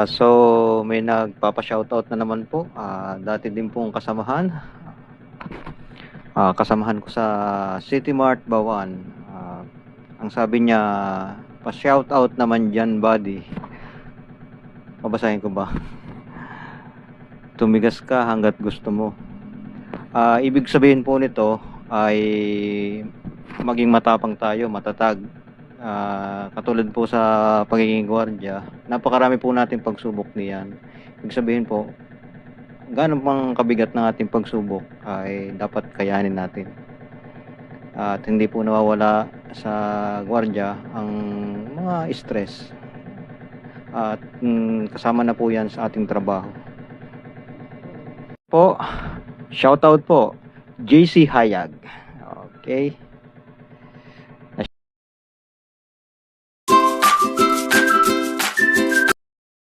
So may nagpapa-shoutout na naman po. Dati din pong kasamahan. Kasamahan ko sa City Mart Bawan. Ang sabi niya, pa-shoutout naman dyan, buddy. Babasahin ko ba? Tumigas ka hanggat gusto mo. Ibig sabihin po nito ay maging matapang tayo, matatag. Katulad po sa pagiging gwardiya, napakarami po natin pagsubok niyan. Ibig sabihin po, gaano pang kabigat ng ating pagsubok ay dapat kayanin natin. At hindi po nawawala sa gwardiya ang mga stress. At kasama na po yan sa ating trabaho. Po, shoutout po, JC Hayag. Okay.